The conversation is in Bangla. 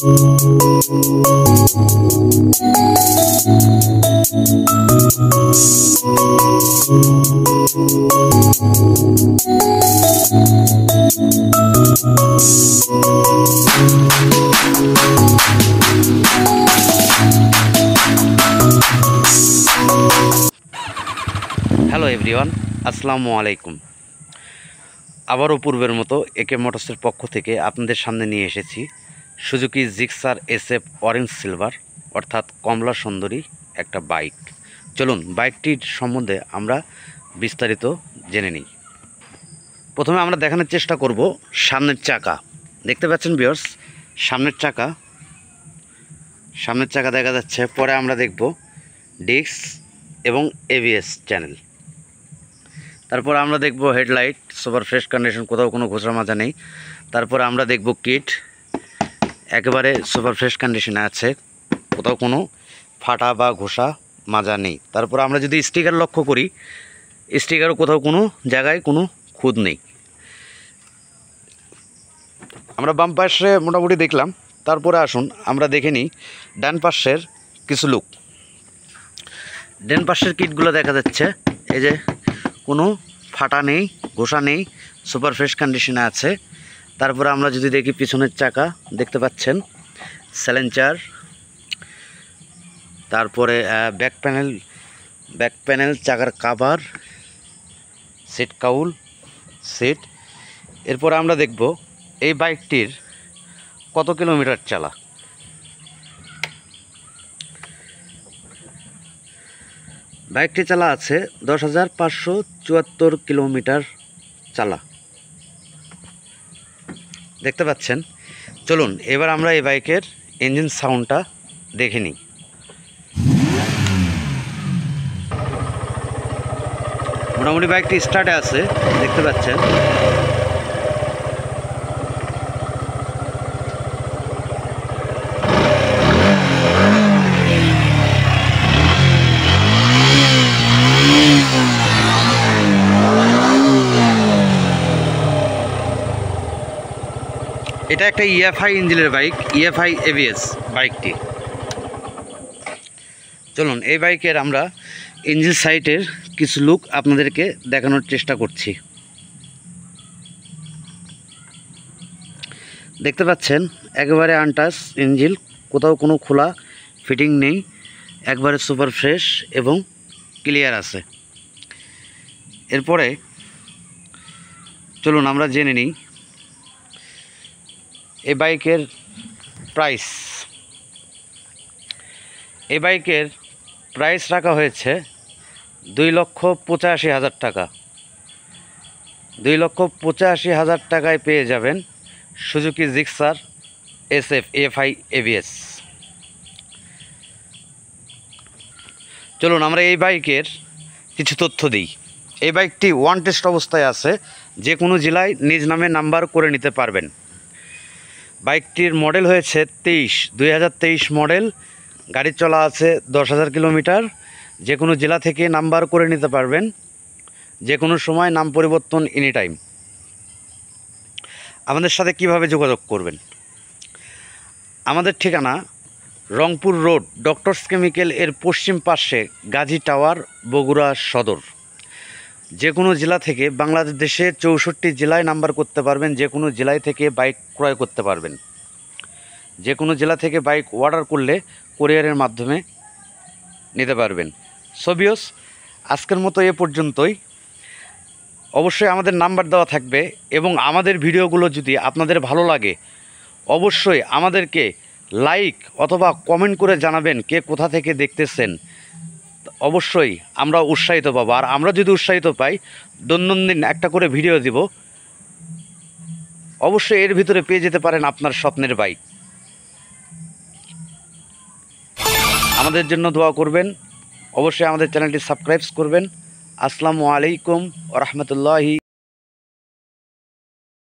হ্যালো এভরিওয়ান, আসসালামু আলাইকুম। আবারও পূর্বের মতো একে মোটরসের পক্ষ থেকে আপনাদের সামনে নিয়ে এসেছি Suzuki Gixxer SF orange silver অর্থাৎ কমলা সুন্দরী একটা বাইক। চলুন বাইকটির সম্বন্ধে আমরা বিস্তারিত জেনে নিই। প্রথমে আমরা দেখানোর চেষ্টা করব সামনের চাকা। দেখতে পাচ্ছেন ভিউয়ার্স, সামনের চাকা দেখা যাচ্ছে। পরে আমরা দেখব ডিস্ক এবং ABS চ্যানেল। তারপর আমরা দেখব হেডলাইট সুপার ফ্রেশ কন্ডিশন, কোথাও কোনো ঘোষা মাজা নেই। তারপর আমরা দেখব কিট, একেবারে সুপার ফ্রেশ কন্ডিশনে আছে, কোথাও কোনো ফাটা বা ঘোষা মাজা নেই। তারপর আমরা যদি স্টিকার লক্ষ্য করি, স্টিকারও কোথাও কোনো জায়গায় কোনো খুঁত নেই। আমরা বাম পাশে মোটামুটি দেখলাম। তারপরে আসুন আমরা দেখে নিই ডান পাশের কিছু লুক। ডান পাশের কিটগুলো দেখা যাচ্ছে, এই যে কোনো ফাটা নেই, ঘোষা নেই, সুপার ফ্রেশ কন্ডিশনে আছে। তারপরে আমরা যদি দেখি পিছনের চাকা, দেখতে পাচ্ছেন স্যালেঞ্চার, তারপরে ব্যাক প্যানেল, চাকার কাভার, সিট কাউল, সিট। এরপরে আমরা দেখব এই বাইকটির কত কিলোমিটার চালা। বাইকটি চালা আছে 10,574 কিলোমিটার চালা, দেখতে পাচ্ছেন। চলুন এবার আমরা এই বাইকের ইঞ্জিন সাউন্ডটা দেখে নিই। মোটামুটি বাইকটি স্টার্টে আছে, দেখতে পাচ্ছেন। এটা একটা EFI ইঞ্জিনের বাইক, EFI ABS বাইকটি। চলুন এই বাইকের আমরা ইঞ্জিন সাইডের কিছু লুক আপনাদেরকে দেখানোর চেষ্টা করছি। দেখতে পাচ্ছেন একেবারে আনটাচ ইঞ্জিন, কোথাও কোনো খোলা ফিটিং নেই, একবারে সুপার ফ্রেশ এবং ক্লিয়ার আছে। এরপরে চলুন আমরা জেনে নিই এই বাইকের প্রাইস। এই বাইকের প্রাইস রাখা হয়েছে 2,85,000 টাকা। 2,85,000 টাকায় পেয়ে যাবেন Suzuki Gixxer SF EFI ABS। চলুন আমরা এই বাইকের কিছু তথ্য দিই। এই বাইকটি ওয়ান টেস্ট অবস্থায় আছে, যে কোনো জেলায় নিজ নামে নাম্বার করে নিতে পারবেন। বাইকটির মডেল হয়েছে 2023 মডেল, গাড়ি চলা আছে 10,000 কিলোমিটার। যে কোনো জেলা থেকে নাম্বার করে নিতে পারবেন, যে কোনো সময় নাম পরিবর্তন এনি টাইম। আমাদের সাথে কিভাবে যোগাযোগ করবেন? আমাদের ঠিকানা রংপুর রোড, ডক্টরস কেমিক্যাল এর পশ্চিম পাশে, গাজী টাওয়ার, বগুড়া সদর। যে কোনো জেলা থেকে, বাংলাদেশে 64 জেলায় নাম্বার করতে পারবেন। যে কোনো জেলায় থেকে বাইক ক্রয় করতে পারবেন। যে কোনো জেলা থেকে বাইক অর্ডার করলে কুরিয়ারের মাধ্যমে নিতে পারবেন। সোভিয়স, আজকের মতো এ পর্যন্তই। অবশ্যই আমাদের নাম্বার দেওয়া থাকবে, এবং আমাদের ভিডিওগুলো যদি আপনাদের ভালো লাগে অবশ্যই আমাদেরকে লাইক অথবা কমেন্ট করে জানাবেন কে কোথা থেকে দেখতেছেন। অবশ্যই আমরা উৎসাহিত পাবো, আর আমরা যদি উৎসাহিত পাই দৈনন্দিন একটা করে ভিডিও দিব। অবশ্যই এর ভিতরে পেয়ে যেতে পারেন আপনার স্বপ্নের বাইক। আমাদের জন্য দোয়া করবেন, অবশ্যই আমাদের চ্যানেলটি সাবস্ক্রাইব করবেন। আসসালামু আলাইকুম ওয়া রাহমাতুল্লাহি।